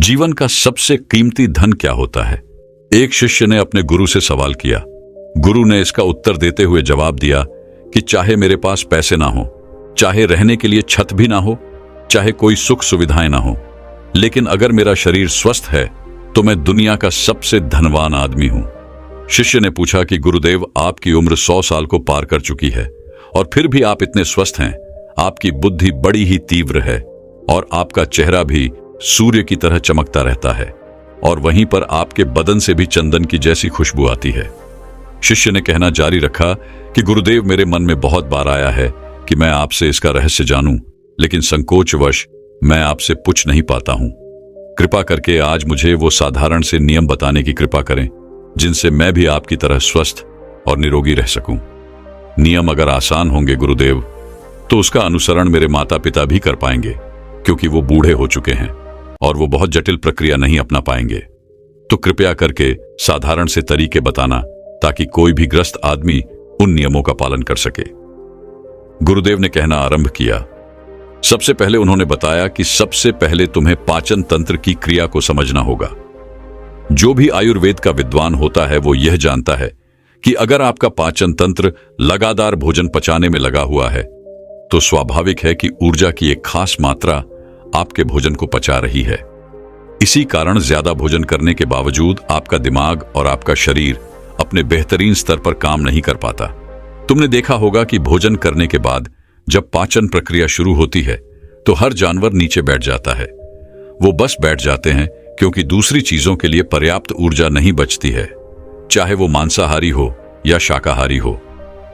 जीवन का सबसे कीमती धन क्या होता है? एक शिष्य ने अपने गुरु से सवाल किया। गुरु ने इसका उत्तर देते हुए जवाब दिया कि चाहे मेरे पास पैसे ना हो, चाहे रहने के लिए छत भी ना हो, चाहे कोई सुख सुविधाएं ना हो, लेकिन अगर मेरा शरीर स्वस्थ है तो मैं दुनिया का सबसे धनवान आदमी हूं। शिष्य ने पूछा कि गुरुदेव, आपकी उम्र 100 साल को पार कर चुकी है और फिर भी आप इतने स्वस्थ हैं। आपकी बुद्धि बड़ी ही तीव्र है और आपका चेहरा भी सूर्य की तरह चमकता रहता है और वहीं पर आपके बदन से भी चंदन की जैसी खुशबू आती है। शिष्य ने कहना जारी रखा कि गुरुदेव, मेरे मन में बहुत बार आया है कि मैं आपसे इसका रहस्य जानूं, लेकिन संकोचवश मैं आपसे पूछ नहीं पाता हूं। कृपा करके आज मुझे वो साधारण से नियम बताने की कृपा करें जिनसे मैं भी आपकी तरह स्वस्थ और निरोगी रह सकूं। नियम अगर आसान होंगे गुरुदेव, तो उसका अनुसरण मेरे माता पिता भी कर पाएंगे, क्योंकि वो बूढ़े हो चुके हैं और वो बहुत जटिल प्रक्रिया नहीं अपना पाएंगे। तो कृपया करके साधारण से तरीके बताना ताकि कोई भी ग्रस्त आदमी उन नियमों का पालन कर सके। गुरुदेव ने कहना आरंभ किया। सबसे पहले उन्होंने बताया कि सबसे पहले तुम्हें पाचन तंत्र की क्रिया को समझना होगा। जो भी आयुर्वेद का विद्वान होता है वो यह जानता है कि अगर आपका पाचन तंत्र लगातार भोजन पचाने में लगा हुआ है तो स्वाभाविक है कि ऊर्जा की एक खास मात्रा आपके भोजन को पचा रही है। इसी कारण ज्यादा भोजन करने के बावजूद आपका दिमाग और आपका शरीर अपने बेहतरीन स्तर पर काम नहीं कर पाता। तुमने देखा होगा कि भोजन करने के बाद जब पाचन प्रक्रिया शुरू होती है तो हर जानवर नीचे बैठ जाता है। वो बस बैठ जाते हैं क्योंकि दूसरी चीजों के लिए पर्याप्त ऊर्जा नहीं बचती है, चाहे वो मांसाहारी हो या शाकाहारी हो।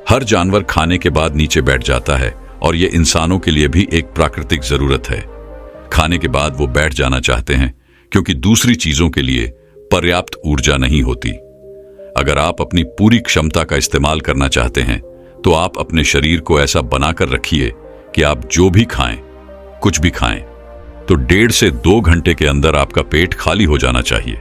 हर जानवर खाने के बाद नीचे बैठ जाता है और ये इंसानों के लिए भी एक प्राकृतिक जरूरत है। खाने के बाद वो बैठ जाना चाहते हैं क्योंकि दूसरी चीजों के लिए पर्याप्त ऊर्जा नहीं होती। अगर आप अपनी पूरी क्षमता का इस्तेमाल करना चाहते हैं तो आप अपने शरीर को ऐसा बनाकर रखिए कि आप जो भी खाएं, कुछ भी खाएं, तो 1.5 से 2 घंटे के अंदर आपका पेट खाली हो जाना चाहिए।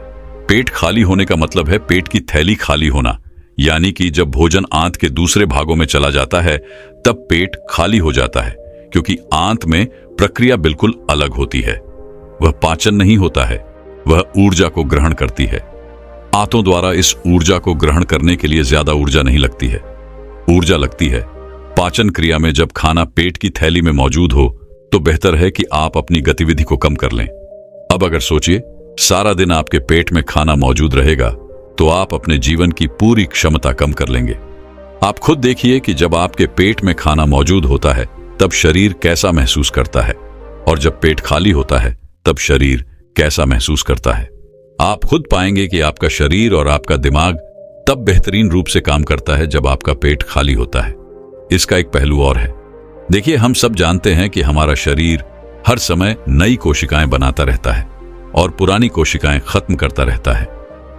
पेट खाली होने का मतलब है पेट की थैली खाली होना, यानी कि जब भोजन आंत के दूसरे भागों में चला जाता है तब पेट खाली हो जाता है, क्योंकि आंत में प्रक्रिया बिल्कुल अलग होती है। वह पाचन नहीं होता है, वह ऊर्जा को ग्रहण करती है। आंतों द्वारा इस ऊर्जा को ग्रहण करने के लिए ज्यादा ऊर्जा नहीं लगती है, ऊर्जा लगती है पाचन क्रिया में। जब खाना पेट की थैली में मौजूद हो तो बेहतर है कि आप अपनी गतिविधि को कम कर लें। अब अगर सोचिए, सारा दिन आपके पेट में खाना मौजूद रहेगा तो आप अपने जीवन की पूरी क्षमता कम कर लेंगे। आप खुद देखिए कि जब आपके पेट में खाना मौजूद होता है तब शरीर कैसा महसूस करता है, और जब पेट खाली होता है तब शरीर कैसा महसूस करता है। आप खुद पाएंगे कि आपका शरीर और आपका दिमाग तब बेहतरीन रूप से काम करता है जब आपका पेट खाली होता है। इसका एक पहलू और है। देखिए, हम सब जानते हैं कि हमारा शरीर हर समय नई कोशिकाएं बनाता रहता है और पुरानी कोशिकाएं खत्म करता रहता है,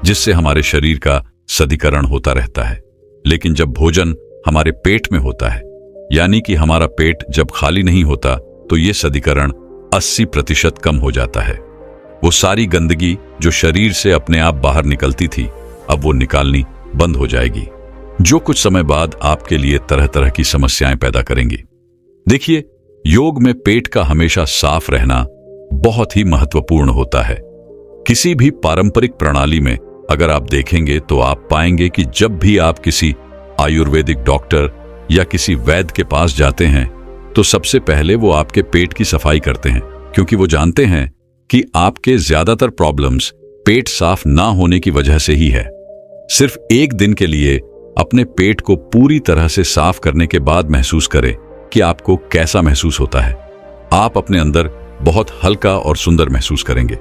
जिससे हमारे शरीर का सदीकरण होता रहता है। लेकिन जब भोजन हमारे पेट में होता है, यानी कि हमारा पेट जब खाली नहीं होता, तो ये सदीकरण 80% कम हो जाता है। वो सारी गंदगी जो शरीर से अपने आप बाहर निकलती थी, अब वो निकालनी बंद हो जाएगी, जो कुछ समय बाद आपके लिए तरह तरह की समस्याएं पैदा करेंगी। देखिए, योग में पेट का हमेशा साफ रहना बहुत ही महत्वपूर्ण होता है। किसी भी पारंपरिक प्रणाली में अगर आप देखेंगे तो आप पाएंगे कि जब भी आप किसी आयुर्वेदिक डॉक्टर या किसी वैद्य के पास जाते हैं तो सबसे पहले वो आपके पेट की सफाई करते हैं, क्योंकि वो जानते हैं कि आपके ज्यादातर प्रॉब्लम्स पेट साफ ना होने की वजह से ही है। सिर्फ एक दिन के लिए अपने पेट को पूरी तरह से साफ करने के बाद महसूस करें कि आपको कैसा महसूस होता है। आप अपने अंदर बहुत हल्का और सुंदर महसूस करेंगे।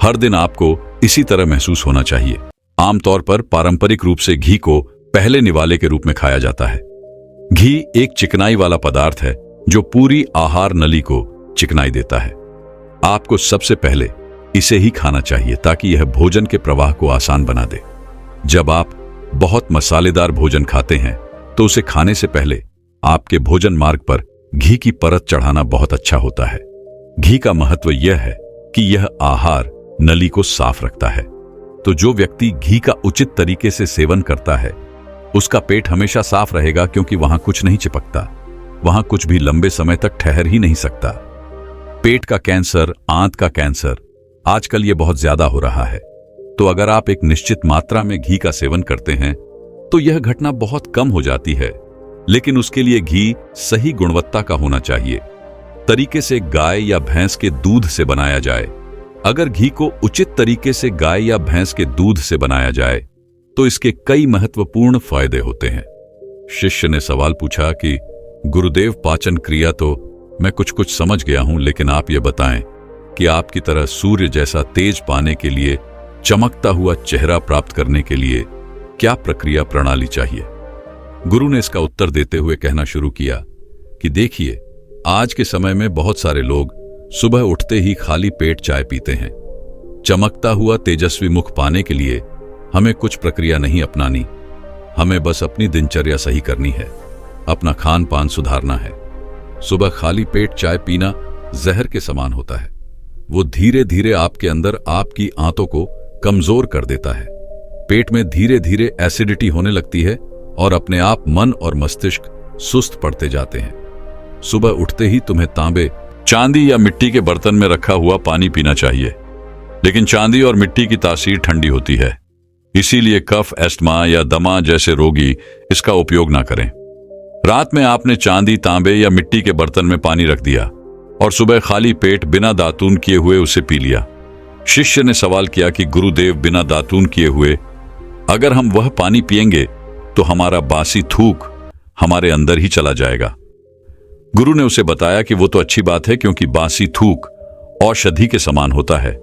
हर दिन आपको इसी तरह महसूस होना चाहिए। आमतौर पर पारंपरिक रूप से घी को पहले निवाले के रूप में खाया जाता है। घी एक चिकनाई वाला पदार्थ है जो पूरी आहार नली को चिकनाई देता है। आपको सबसे पहले इसे ही खाना चाहिए ताकि यह भोजन के प्रवाह को आसान बना दे। जब आप बहुत मसालेदार भोजन खाते हैं तो उसे खाने से पहले आपके भोजन मार्ग पर घी की परत चढ़ाना बहुत अच्छा होता है। घी का महत्व यह है कि यह आहार नली को साफ रखता है। तो जो व्यक्ति घी का उचित तरीके से सेवन करता है उसका पेट हमेशा साफ रहेगा, क्योंकि वहां कुछ नहीं चिपकता, वहां कुछ भी लंबे समय तक ठहर ही नहीं सकता। पेट का कैंसर, आंत का कैंसर, आजकल ये बहुत ज्यादा हो रहा है। तो अगर आप एक निश्चित मात्रा में घी का सेवन करते हैं तो यह घटना बहुत कम हो जाती है, लेकिन उसके लिए घी सही गुणवत्ता का होना चाहिए, तरीके से गाय या भैंस के दूध से बनाया जाए। अगर घी को उचित तरीके से गाय या भैंस के दूध से बनाया जाए तो इसके कई महत्वपूर्ण फायदे होते हैं। शिष्य ने सवाल पूछा कि गुरुदेव, पाचन क्रिया तो मैं कुछ समझ गया हूं, लेकिन आप ये बताएं कि आपकी तरह सूर्य जैसा तेज पाने के लिए, चमकता हुआ चेहरा प्राप्त करने के लिए क्या प्रक्रिया प्रणाली चाहिए। गुरु ने इसका उत्तर देते हुए कहना शुरू किया कि देखिए, आज के समय में बहुत सारे लोग सुबह उठते ही खाली पेट चाय पीते हैं। चमकता हुआ तेजस्वी मुख पाने के लिए हमें कुछ प्रक्रिया नहीं अपनानी, हमें बस अपनी दिनचर्या सही करनी है, अपना खान पान सुधारना है। सुबह खाली पेट चाय पीना जहर के समान होता है। वो धीरे धीरे आपके अंदर आपकी आंतों को कमजोर कर देता है। पेट में धीरे धीरे एसिडिटी होने लगती है और अपने आप मन और मस्तिष्क सुस्त पड़ते जाते हैं। सुबह उठते ही तुम्हें तांबे, चांदी या मिट्टी के बर्तन में रखा हुआ पानी पीना चाहिए, लेकिन चांदी और मिट्टी की तासीर ठंडी होती है, इसीलिए कफ, एस्थमा या दमा जैसे रोगी इसका उपयोग ना करें। रात में आपने चांदी, तांबे या मिट्टी के बर्तन में पानी रख दिया और सुबह खाली पेट बिना दातून किए हुए उसे पी लिया। शिष्य ने सवाल किया कि गुरुदेव, बिना दातून किए हुए अगर हम वह पानी पिएंगे तो हमारा बासी थूक हमारे अंदर ही चला जाएगा। गुरु ने उसे बताया कि वो तो अच्छी बात है, क्योंकि बासी थूक औषधि के समान होता है।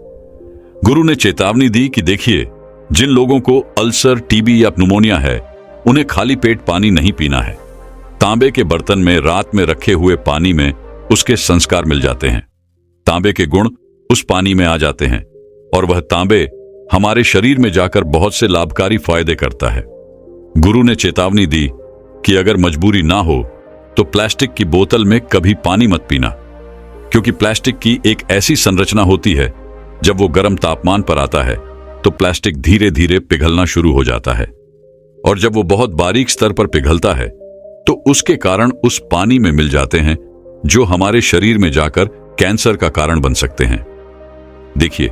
गुरु ने चेतावनी दी कि देखिए, जिन लोगों को अल्सर, टीबी या न्यूमोनिया है, उन्हें खाली पेट पानी नहीं पीना है। तांबे के बर्तन में रात में रखे हुए पानी में उसके संस्कार मिल जाते हैं। तांबे के गुण उस पानी में आ जाते हैं और वह तांबे हमारे शरीर में जाकर बहुत से लाभकारी फायदे करता है। गुरु ने चेतावनी दी कि अगर मजबूरी ना हो तो प्लास्टिक की बोतल में कभी पानी मत पीना, क्योंकि प्लास्टिक की एक ऐसी संरचना होती है, जब वो गर्म तापमान पर आता है तो प्लास्टिक धीरे धीरे पिघलना शुरू हो जाता है, और जब वो बहुत बारीक स्तर पर पिघलता है तो उसके कारण उस पानी में मिल जाते हैं, जो हमारे शरीर में जाकर कैंसर का कारण बन सकते हैं। देखिए,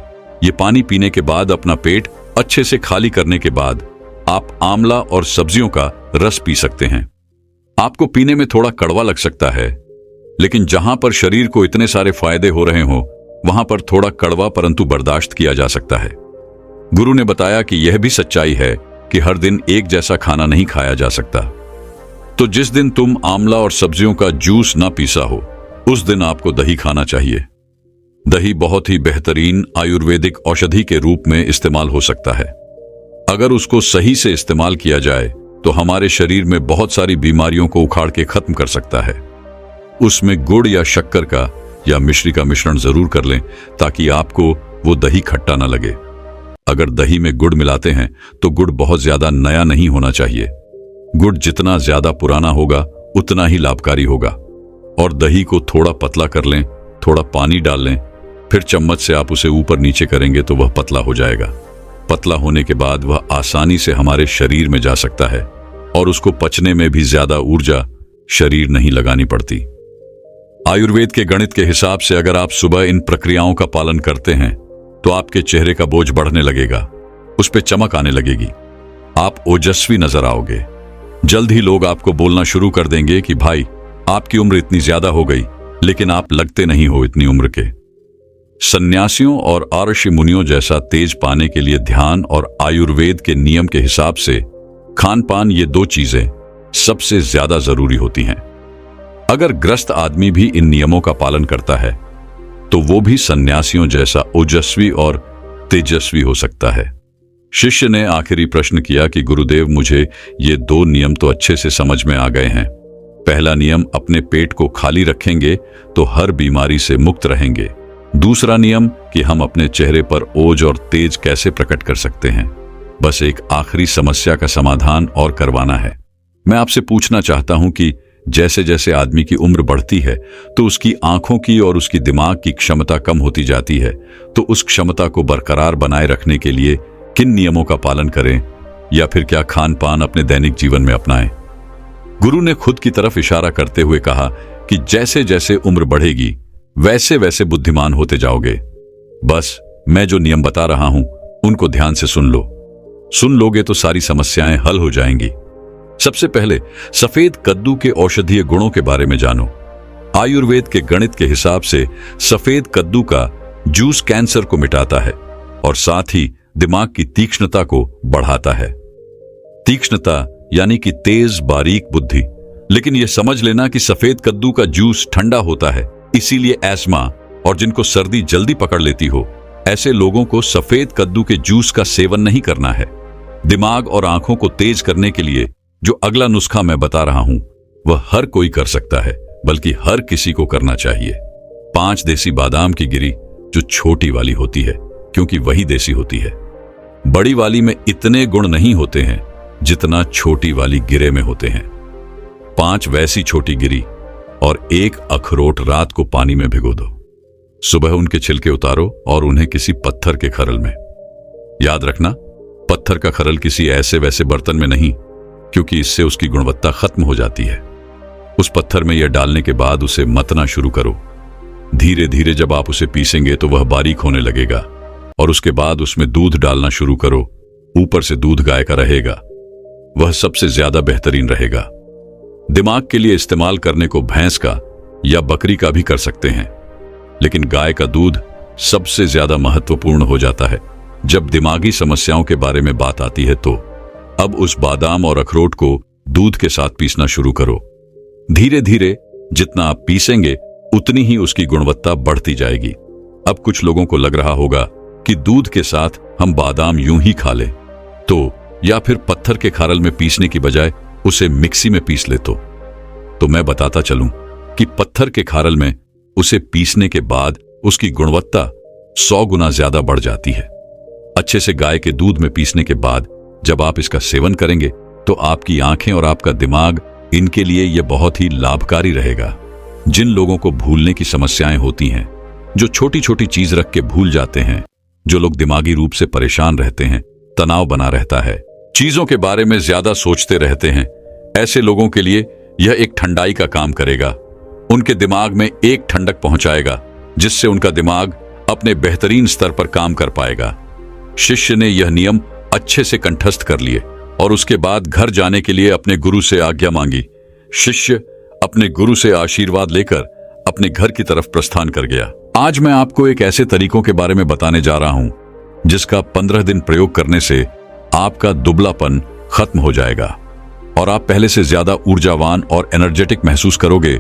ये पानी पीने के बाद, अपना पेट अच्छे से खाली करने के बाद, आप आंवला और सब्जियों का रस पी सकते हैं। आपको पीने में थोड़ा कड़वा लग सकता है, लेकिन जहां पर शरीर को इतने सारे फायदे हो रहे हो, वहां पर थोड़ा कड़वा परंतु बर्दाश्त किया जा सकता है। गुरु ने बताया कि यह भी सच्चाई है कि हर दिन एक जैसा खाना नहीं खाया जा सकता। तो जिस दिन तुम आंवला और सब्जियों का जूस ना पीसा हो, उस दिन आपको दही खाना चाहिए। दही बहुत ही बेहतरीन आयुर्वेदिक औषधि के रूप में इस्तेमाल हो सकता है। अगर उसको सही से इस्तेमाल किया जाए तो हमारे शरीर में बहुत सारी बीमारियों को उखाड़ के खत्म कर सकता है। उसमें गुड़ या शक्कर का या मिश्री का मिश्रण जरूर कर लें, ताकि आपको वो दही खट्टा ना लगे। अगर दही में गुड़ मिलाते हैं तो गुड़ बहुत ज्यादा नया नहीं होना चाहिए। गुड़ जितना ज्यादा पुराना होगा उतना ही लाभकारी होगा। और दही को थोड़ा पतला कर लें, थोड़ा पानी डाल लें, फिर चम्मच से आप उसे ऊपर नीचे करेंगे तो वह पतला हो जाएगा। पतला होने के बाद वह आसानी से हमारे शरीर में जा सकता है और उसको पचने में भी ज्यादा ऊर्जा शरीर नहीं लगानी पड़ती। आयुर्वेद के गणित के हिसाब से अगर आप सुबह इन प्रक्रियाओं का पालन करते हैं तो आपके चेहरे का बोझ बढ़ने लगेगा, उस पर चमक आने लगेगी, आप ओजस्वी नजर आओगे। जल्द ही लोग आपको बोलना शुरू कर देंगे कि भाई, आपकी उम्र इतनी ज्यादा हो गई, लेकिन आप लगते नहीं हो इतनी उम्र के। सन्यासियों और ऋषि मुनियों जैसा तेज पाने के लिए ध्यान और आयुर्वेद के नियम के हिसाब से खान पान, ये दो चीजें सबसे ज्यादा जरूरी होती हैं। अगर ग्रस्त आदमी भी इन नियमों का पालन करता है तो वो भी सन्यासियों जैसा ओजस्वी और तेजस्वी हो सकता है। शिष्य ने आखिरी प्रश्न किया कि गुरुदेव, मुझे ये दो नियम तो अच्छे से समझ में आ गए हैं। पहला नियम, अपने पेट को खाली रखेंगे तो हर बीमारी से मुक्त रहेंगे। दूसरा नियम कि हम अपने चेहरे पर ओज और तेज कैसे प्रकट कर सकते हैं। बस एक आखिरी समस्या का समाधान और करवाना है। मैं आपसे पूछना चाहता हूं कि जैसे जैसे आदमी की उम्र बढ़ती है तो उसकी आंखों की और उसकी दिमाग की क्षमता कम होती जाती है, तो उस क्षमता को बरकरार बनाए रखने के लिए किन नियमों का पालन करें, या फिर क्या खान पान अपने दैनिक जीवन में अपनाएं। गुरु ने खुद की तरफ इशारा करते हुए कहा कि जैसे जैसे उम्र बढ़ेगी वैसे वैसे बुद्धिमान होते जाओगे। बस मैं जो नियम बता रहा हूं उनको ध्यान से सुन लो। सुन लोगे तो सारी समस्याएं हल हो जाएंगी। सबसे पहले सफेद कद्दू के औषधीय गुणों के बारे में जानो। आयुर्वेद के गणित के हिसाब से सफेद कद्दू का जूस कैंसर को मिटाता है और साथ ही दिमाग की तीक्ष्णता को बढ़ाता है। तीक्ष्णता यानी कि तेज बारीक बुद्धि। लेकिन यह समझ लेना कि सफेद कद्दू का जूस ठंडा होता है, इसीलिए एस्मा और जिनको सर्दी जल्दी पकड़ लेती हो, ऐसे लोगों को सफेद कद्दू के जूस का सेवन नहीं करना है। दिमाग और आंखों को तेज करने के लिए जो अगला नुस्खा मैं बता रहा हूं वह हर कोई कर सकता है, बल्कि हर किसी को करना चाहिए। 5 देसी बादाम की गिरी, जो छोटी वाली होती है क्योंकि वही देसी होती है। बड़ी वाली में इतने गुण नहीं होते हैं जितना छोटी वाली गिरे में होते हैं। 5 वैसी छोटी गिरी और 1 अखरोट रात को पानी में भिगो दो। सुबह उनके छिलके उतारो और उन्हें किसी पत्थर के खरल में। याद रखना, पत्थर का खरल किसी ऐसे वैसे बर्तन में नहीं, क्योंकि इससे उसकी गुणवत्ता खत्म हो जाती है। उस पत्थर में यह डालने के बाद उसे मतना शुरू करो। धीरे धीरे जब आप उसे पीसेंगे तो वह बारीक होने लगेगा और उसके बाद उसमें दूध डालना शुरू करो। ऊपर से दूध गाय का रहेगा, वह सबसे ज्यादा बेहतरीन रहेगा। दिमाग के लिए इस्तेमाल करने को भैंस का या बकरी का भी कर सकते हैं, लेकिन गाय का दूध सबसे ज्यादा महत्वपूर्ण हो जाता है जब दिमागी समस्याओं के बारे में बात आती है। तो अब उस बादाम और अखरोट को दूध के साथ पीसना शुरू करो। धीरे धीरे जितना आप पीसेंगे उतनी ही उसकी गुणवत्ता बढ़ती जाएगी। अब कुछ लोगों को लग रहा होगा कि दूध के साथ हम बादाम यूं ही खा लें, तो या फिर पत्थर के खारल में पीसने की बजाय उसे मिक्सी में पीस ले। तो मैं बताता चलूं कि पत्थर के खारल में उसे पीसने के बाद उसकी गुणवत्ता 100 गुना ज्यादा बढ़ जाती है। अच्छे से गाय के दूध में पीसने के बाद जब आप इसका सेवन करेंगे तो आपकी आंखें और आपका दिमाग, इनके लिए यह बहुत ही लाभकारी रहेगा। जिन लोगों को भूलने की समस्याएं होती हैं, जो छोटी छोटी चीज रख के भूल जाते हैं, जो लोग दिमागी रूप से परेशान रहते हैं, तनाव बना रहता है, चीजों के बारे में ज्यादा सोचते रहते हैं, ऐसे लोगों के लिए यह एक ठंडाई का काम करेगा। उनके दिमाग में एक ठंडक पहुंचाएगा जिससे उनका दिमाग अपने बेहतरीन स्तर पर काम कर पाएगा। शिष्य ने यह नियम अच्छे से कंठस्थ कर लिए और उसके बाद घर जाने के लिए अपने गुरु से आज्ञा मांगी। शिष्य अपने गुरु से आशीर्वाद लेकर अपने घर की तरफ प्रस्थान कर गया। आज मैं आपको एक ऐसे तरीकों के बारे में बताने जा रहा हूं जिसका 15 दिन प्रयोग करने से आपका दुबलापन खत्म हो जाएगा और आप पहले से ज्यादा ऊर्जावान और एनर्जेटिक महसूस करोगे।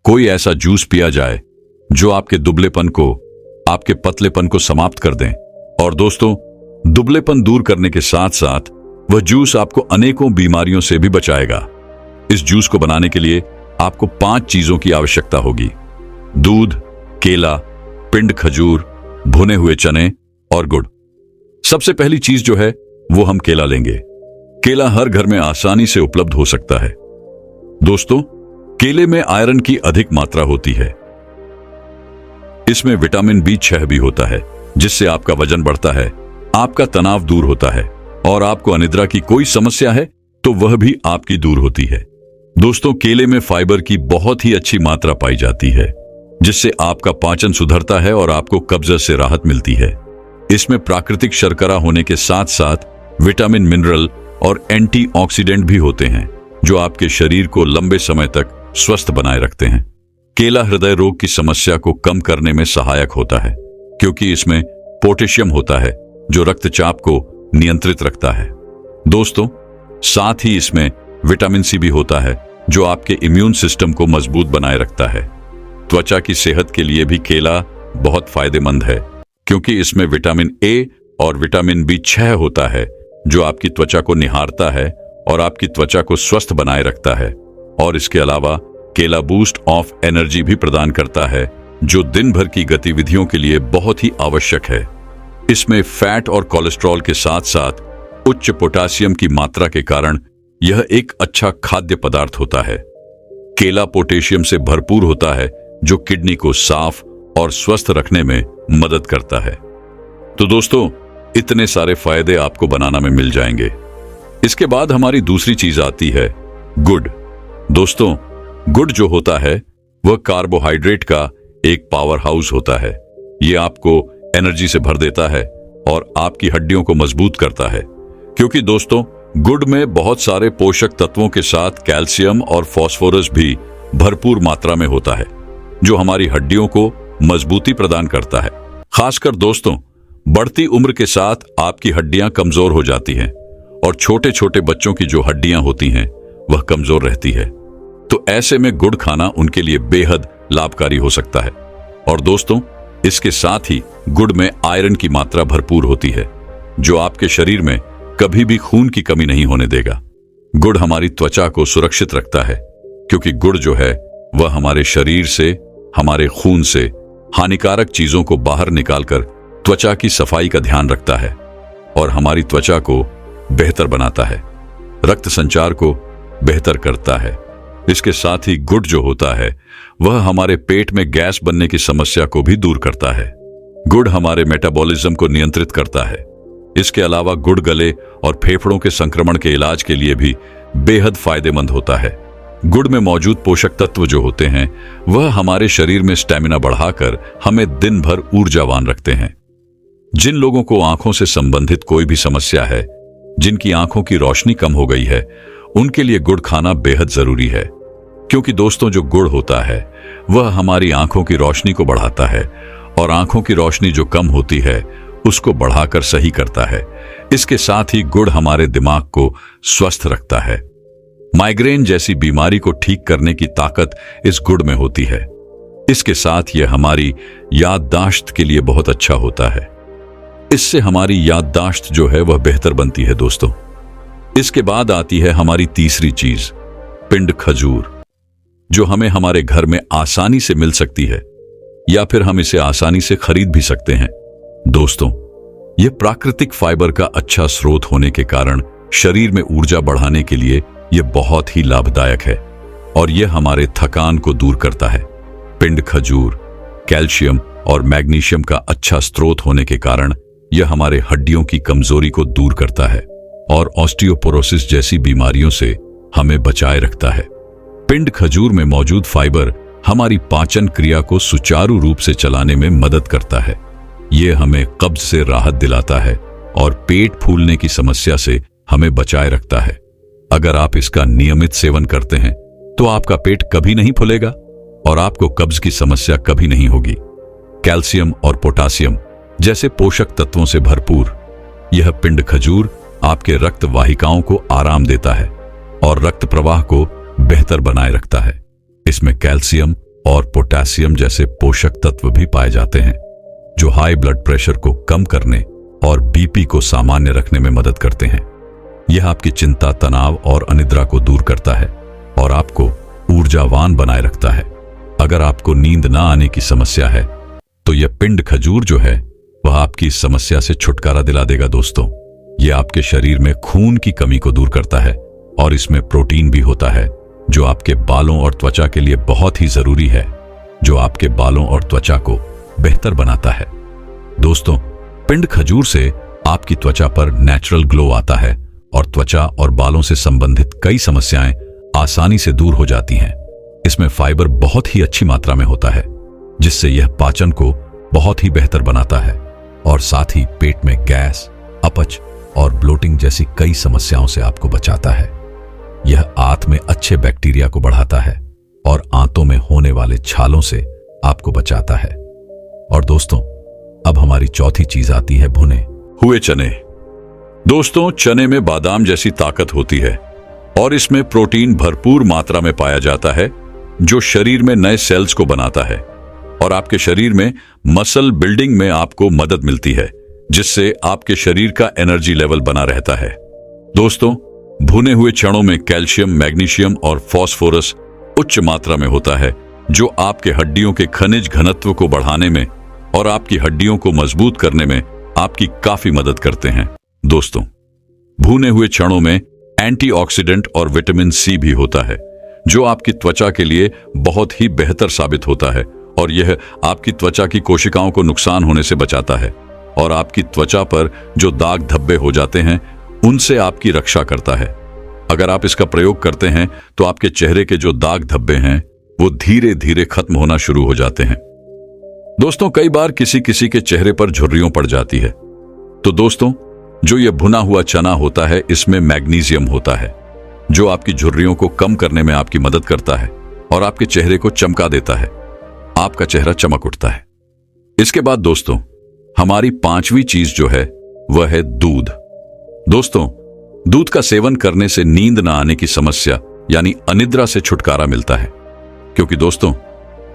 कोई ऐसा जूस पिया जाए जो आपके दुबलेपन को, आपके पतलेपन को समाप्त कर दें। और दोस्तों, दुबलेपन दूर करने के साथ साथ वह जूस आपको अनेकों बीमारियों से भी बचाएगा। इस जूस को बनाने के लिए आपको 5 चीजों की आवश्यकता होगी: दूध, केला, पिंड खजूर, भुने हुए चने और गुड़। सबसे पहली चीज जो है वो हम केला लेंगे। केला हर घर में आसानी से उपलब्ध हो सकता है। दोस्तों, केले में आयरन की अधिक मात्रा होती है। इसमें विटामिन B6 भी होता है जिससे आपका वजन बढ़ता है, आपका तनाव दूर होता है और आपको अनिद्रा की कोई समस्या है तो वह भी आपकी दूर होती है। दोस्तों, केले में फाइबर की बहुत ही अच्छी मात्रा पाई जाती है जिससे आपका पाचन सुधरता है और आपको कब्ज से राहत मिलती है। इसमें प्राकृतिक शर्करा होने के साथ साथ विटामिन, मिनरल और एंटीऑक्सीडेंट भी होते हैं जो आपके शरीर को लंबे समय तक स्वस्थ बनाए रखते हैं। केला हृदय रोग की समस्या को कम करने में सहायक होता है क्योंकि इसमें पोटेशियम होता है जो रक्तचाप को नियंत्रित रखता है। दोस्तों, साथ ही इसमें विटामिन C भी होता है जो आपके इम्यून सिस्टम को मजबूत बनाए रखता है। त्वचा की सेहत के लिए भी केला बहुत फायदेमंद है क्योंकि इसमें विटामिन A और विटामिन B6 होता है जो आपकी त्वचा को निहारता है और आपकी त्वचा को स्वस्थ बनाए रखता है। और इसके अलावा केला बूस्ट ऑफ एनर्जी भी प्रदान करता है जो दिन भर की गतिविधियों के लिए बहुत ही आवश्यक है। इसमें फैट और कोलेस्ट्रॉल के साथ साथ उच्च पोटेशियम की मात्रा के कारण यह एक अच्छा खाद्य पदार्थ होता है। केला पोटेशियम से भरपूर होता है जो किडनी को साफ और स्वस्थ रखने में मदद करता है। तो दोस्तों, इतने सारे फायदे आपको बनाना में मिल जाएंगे। इसके बाद हमारी दूसरी चीज आती है गुड़। दोस्तों, गुड़ जो होता है वह कार्बोहाइड्रेट का एक पावर हाउस होता है। ये आपको एनर्जी से भर देता है और आपकी हड्डियों को मजबूत करता है। क्योंकि दोस्तों, गुड़ में बहुत सारे पोषक तत्वों के साथ कैल्शियम और फास्फोरस भी भरपूर मात्रा में होता है, जो हमारी हड्डियों को मजबूती प्रदान करता है। खासकर दोस्तों, बढ़ती उम्र के साथ आपकी हड्डियां कमजोर हो जाती हैं और छोटे छोटे बच्चों की जो हड्डियां होती हैं वह कमजोर रहती है। तो ऐसे में गुड़ खाना उनके लिए बेहद लाभकारी हो सकता है। और दोस्तों, इसके साथ ही गुड़ में आयरन की मात्रा भरपूर होती है, जो आपके शरीर में कभी भी खून की कमी नहीं होने देगा। गुड़ हमारी त्वचा को सुरक्षित रखता है, क्योंकि गुड़ जो है वह हमारे शरीर से, हमारे खून से हानिकारक चीजों को बाहर निकालकर त्वचा की सफाई का ध्यान रखता है और हमारी त्वचा को बेहतर बनाता है, रक्त संचार को बेहतर करता है। इसके साथ ही गुड़ जो होता है वह हमारे पेट में गैस बनने की समस्या को भी दूर करता है। गुड़ हमारे मेटाबॉलिज्म को नियंत्रित करता है। इसके अलावा गुड़ गले और फेफड़ों के संक्रमण के इलाज के लिए भी बेहद फायदेमंद होता है। गुड़ में मौजूद पोषक तत्व जो होते हैं वह हमारे शरीर में स्टेमिना बढ़ाकर हमें दिन भर ऊर्जावान रखते हैं। जिन लोगों को आंखों से संबंधित कोई भी समस्या है, जिनकी आंखों की रोशनी कम हो गई है, उनके लिए गुड़ खाना बेहद जरूरी है। क्योंकि दोस्तों, जो गुड़ होता है वह हमारी आंखों की रोशनी को बढ़ाता है और आंखों की रोशनी जो कम होती है उसको बढ़ाकर सही करता है। इसके साथ ही गुड़ हमारे दिमाग को स्वस्थ रखता है। माइग्रेन जैसी बीमारी को ठीक करने की ताकत इस गुड़ में होती है। इसके साथ यह हमारी याददाश्त के लिए बहुत अच्छा होता है। इससे हमारी याददाश्त जो है वह बेहतर बनती है दोस्तों। इसके बाद आती है हमारी तीसरी चीज, पिंड खजूर, जो हमें हमारे घर में आसानी से मिल सकती है या फिर हम इसे आसानी से खरीद भी सकते हैं। दोस्तों, यह प्राकृतिक फाइबर का अच्छा स्रोत होने के कारण शरीर में ऊर्जा बढ़ाने के लिए यह बहुत ही लाभदायक है और यह हमारे थकान को दूर करता है। पिंड खजूर कैल्शियम और मैग्नीशियम का अच्छा स्रोत होने के कारण यह हमारे हड्डियों की कमजोरी को दूर करता है और ऑस्टियोपोरोसिस जैसी बीमारियों से हमें बचाए रखता है। पिंड खजूर में मौजूद फाइबर हमारी पाचन क्रिया को सुचारू रूप से चलाने में मदद करता है। यह हमें कब्ज से राहत दिलाता है और पेट फूलने की समस्या से हमें बचाए रखता है। अगर आप इसका नियमित सेवन करते हैं तो आपका पेट कभी नहीं फूलेगा और आपको कब्ज की समस्या कभी नहीं होगी। कैल्शियम और पोटासियम जैसे पोषक तत्वों से भरपूर यह पिंड खजूर आपके रक्त वाहिकाओं को आराम देता है और रक्त प्रवाह को बेहतर बनाए रखता है। इसमें कैल्शियम और पोटेशियम जैसे पोषक तत्व भी पाए जाते हैं, जो हाई ब्लड प्रेशर को कम करने और बीपी को सामान्य रखने में मदद करते हैं। यह आपकी चिंता, तनाव और अनिद्रा को दूर करता है और आपको ऊर्जावान बनाए रखता है। अगर आपको नींद ना आने की समस्या है तो यह पिंड खजूर जो है वह आपकी इस समस्या से छुटकारा दिला देगा दोस्तों। यह आपके शरीर में खून की कमी को दूर करता है और इसमें प्रोटीन भी होता है, जो आपके बालों और त्वचा के लिए बहुत ही जरूरी है, जो आपके बालों और त्वचा को बेहतर बनाता है। दोस्तों, पिंड खजूर से आपकी त्वचा पर नेचुरल ग्लो आता है और त्वचा और बालों से संबंधित कई समस्याएं आसानी से दूर हो जाती हैं। इसमें फाइबर बहुत ही अच्छी मात्रा में होता है, जिससे यह पाचन को बहुत ही बेहतर बनाता है और साथ ही पेट में गैस, अपच और ब्लोटिंग जैसी कई समस्याओं से आपको बचाता है। यह आंत में अच्छे बैक्टीरिया को बढ़ाता है और आंतों में होने वाले छालों से आपको बचाता है। और दोस्तों, अब हमारी चौथी चीज आती है भुने हुए चने। दोस्तों, चने में बादाम जैसी ताकत होती है और इसमें प्रोटीन भरपूर मात्रा में पाया जाता है, जो शरीर में नए सेल्स को बनाता है और आपके शरीर में मसल बिल्डिंग में आपको मदद मिलती है, जिससे आपके शरीर का एनर्जी लेवल बना रहता है। दोस्तों, भुने हुए चनों में कैल्शियम, मैग्नीशियम और फास्फोरस उच्च मात्रा में होता है, जो आपके हड्डियों के खनिज घनत्व को बढ़ाने में और आपकी हड्डियों को मजबूत करने में आपकी काफी मदद करते हैं। दोस्तों, भुने हुए चनों में एंटीऑक्सीडेंट और विटामिन सी भी होता है, जो आपकी त्वचा के लिए बहुत ही बेहतर साबित होता है और यह आपकी त्वचा की कोशिकाओं को नुकसान होने से बचाता है और आपकी त्वचा पर जो दाग धब्बे हो जाते हैं उनसे आपकी रक्षा करता है। अगर आप इसका प्रयोग करते हैं तो आपके चेहरे के जो दाग धब्बे हैं वो धीरे धीरे खत्म होना शुरू हो जाते हैं। दोस्तों, कई बार किसी किसी के चेहरे पर झुर्रियों पड़ जाती है। तो दोस्तों, जो ये भुना हुआ चना होता है, इसमें मैग्नीशियम होता है, जो आपकी झुर्रियों को कम करने में आपकी मदद करता है और आपके चेहरे को चमका देता है। आपका चेहरा चमक उठता है। इसके बाद दोस्तों, हमारी पांचवी चीज जो है वह है दूध। दोस्तों, दूध का सेवन करने से नींद न आने की समस्या यानी अनिद्रा से छुटकारा मिलता है, क्योंकि दोस्तों,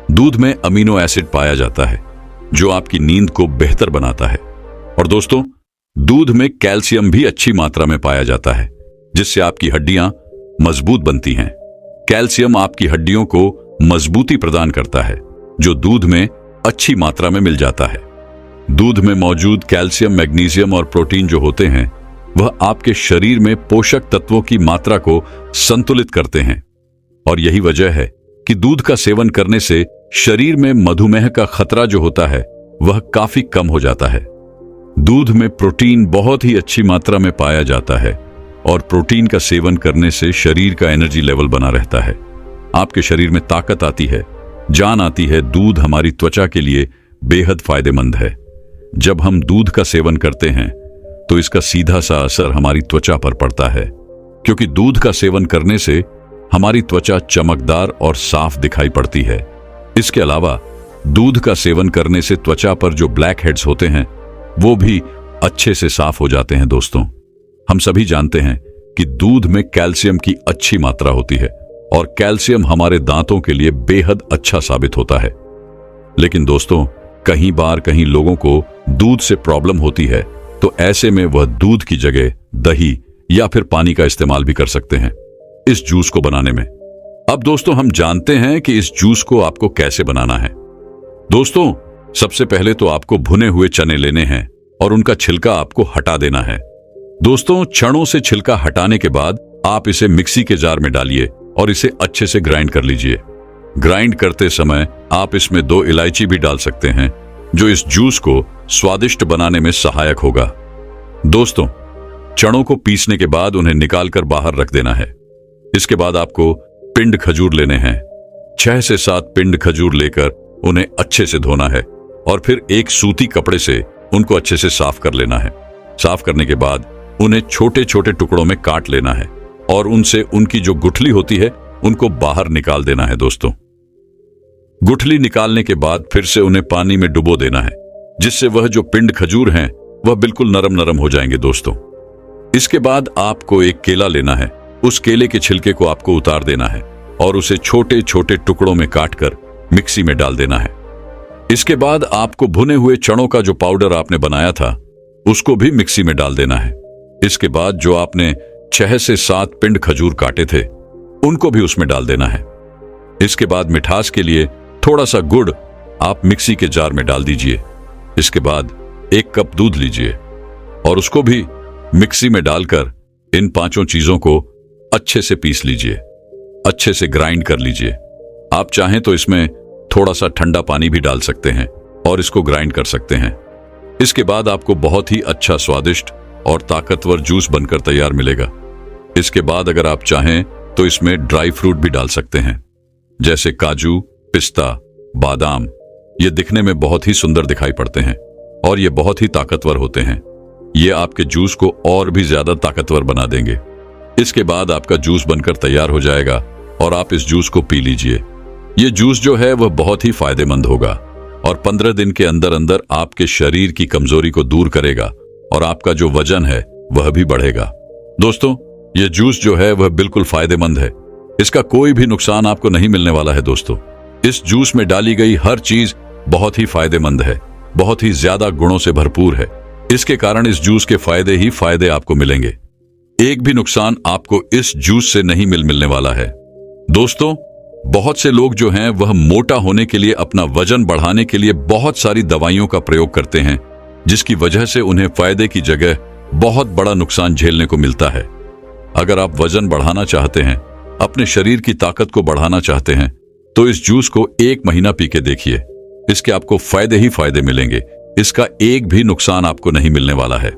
दूध में अमीनो एसिड पाया जाता है जो आपकी नींद को बेहतर बनाता है। और दोस्तों, दूध में कैल्शियम भी अच्छी मात्रा में पाया जाता है, जिससे आपकी हड्डियां मजबूत बनती हैं। कैल्शियम आपकी हड्डियों को मजबूती प्रदान करता है, जो दूध में अच्छी मात्रा में मिल जाता है। दूध में मौजूद कैल्शियम, मैग्नीशियम और प्रोटीन जो होते हैं, वह आपके शरीर में पोषक तत्वों की मात्रा को संतुलित करते हैं। और यही वजह है कि दूध का सेवन करने से शरीर में मधुमेह का खतरा जो होता है वह काफी कम हो जाता है। दूध में प्रोटीन बहुत ही अच्छी मात्रा में पाया जाता है और प्रोटीन का सेवन करने से शरीर का एनर्जी लेवल बना रहता है। आपके शरीर में ताकत आती है, जान आती है। दूध हमारी त्वचा के लिए बेहद फायदेमंद है। जब हम दूध का सेवन करते हैं तो इसका सीधा सा असर हमारी त्वचा पर पड़ता है, क्योंकि दूध का सेवन करने से हमारी त्वचा चमकदार और साफ दिखाई पड़ती है। इसके अलावा दूध का सेवन करने से त्वचा पर जो ब्लैक हेड्स होते हैं वो भी अच्छे से साफ हो जाते हैं। दोस्तों, हम सभी जानते हैं कि दूध में कैल्शियम की अच्छी मात्रा होती है और कैल्शियम हमारे दांतों के लिए बेहद अच्छा साबित होता है। लेकिन दोस्तों, कहीं लोगों को दूध से प्रॉब्लम होती है, तो ऐसे में वह दूध की जगह दही या फिर पानी का इस्तेमाल भी कर सकते हैं इस जूस को बनाने में। अब दोस्तों, हम जानते हैं कि इस जूस को आपको कैसे बनाना है। दोस्तों, सबसे पहले तो आपको भुने हुए चने लेने हैं और उनका छिलका आपको हटा देना है। दोस्तों, चनों से छिलका हटाने के बाद आप इसे मिक्सी के जार में डालिए और इसे अच्छे से ग्राइंड कर लीजिए। ग्राइंड करते समय आप इसमें 2 इलायची भी डाल सकते हैं, जो इस जूस को स्वादिष्ट बनाने में सहायक होगा। दोस्तों, चनों को पीसने के बाद उन्हें निकालकर बाहर रख देना है। इसके बाद आपको पिंड खजूर लेने हैं। 6 से 7 पिंड खजूर लेकर उन्हें अच्छे से धोना है और फिर एक सूती कपड़े से उनको अच्छे से साफ कर लेना है। साफ करने के बाद उन्हें छोटे छोटे टुकड़ों में काट लेना है और उनसे उनकी जो गुठली होती है उनको बाहर निकाल देना है। दोस्तों, गुठली निकालने के बाद फिर से उन्हें पानी में डुबो देना है, जिससे वह जो पिंड खजूर हैं वह बिल्कुल नरम नरम हो जाएंगे। दोस्तों, इसके बाद आपको एक केला लेना है। उस केले के छिलके को आपको उतार देना है और उसे छोटे छोटे टुकड़ों में काटकर मिक्सी में डाल देना है। इसके बाद आपको भुने हुए चनों का जो पाउडर आपने बनाया था उसको भी मिक्सी में डाल देना है। इसके बाद जो आपने 6 से 7 पिंड खजूर काटे थे उनको भी उसमें डाल देना है। इसके बाद मिठास के लिए थोड़ा सा गुड़ आप मिक्सी के जार में डाल दीजिए। इसके बाद 1 कप दूध लीजिए और उसको भी मिक्सी में डालकर इन 5 चीजों को अच्छे से पीस लीजिए, अच्छे से ग्राइंड कर लीजिए। आप चाहें तो इसमें थोड़ा सा ठंडा पानी भी डाल सकते हैं और इसको ग्राइंड कर सकते हैं। इसके बाद आपको बहुत ही अच्छा, स्वादिष्ट और ताकतवर जूस बनकर तैयार मिलेगा। इसके बाद अगर आप चाहें तो इसमें ड्राई फ्रूट भी डाल सकते हैं, जैसे काजू, पिस्ता, बादाम। ये दिखने में बहुत ही सुंदर दिखाई पड़ते हैं और ये बहुत ही ताकतवर होते हैं। ये आपके जूस को और भी ज्यादा ताकतवर बना देंगे। इसके बाद आपका जूस बनकर तैयार हो जाएगा और आप इस जूस को पी लीजिए। ये जूस जो है वह बहुत ही फायदेमंद होगा और 15 दिन के अंदर अंदर आपके शरीर की कमजोरी को दूर करेगा और आपका जो वजन है वह भी बढ़ेगा। दोस्तों, ये जूस जो है वह बिल्कुल फायदेमंद है। इसका कोई भी नुकसान आपको नहीं मिलने वाला है। दोस्तों, इस जूस में डाली गई हर चीज बहुत ही फायदेमंद है, बहुत ही ज्यादा गुणों से भरपूर है। इसके कारण इस जूस के फायदे ही फायदे आपको मिलेंगे। एक भी नुकसान आपको इस जूस से नहीं मिलने वाला है। दोस्तों, बहुत से लोग जो हैं वह मोटा होने के लिए, अपना वजन बढ़ाने के लिए बहुत सारी दवाइयों का प्रयोग करते हैं, जिसकी वजह से उन्हें फायदे की जगह बहुत बड़ा नुकसान झेलने को मिलता है। अगर आप वजन बढ़ाना चाहते हैं, अपने शरीर की ताकत को बढ़ाना चाहते हैं, तो इस जूस को 1 महीना पी के देखिए। इसके आपको फायदे ही फायदे मिलेंगे। इसका एक भी नुकसान आपको नहीं मिलने वाला है।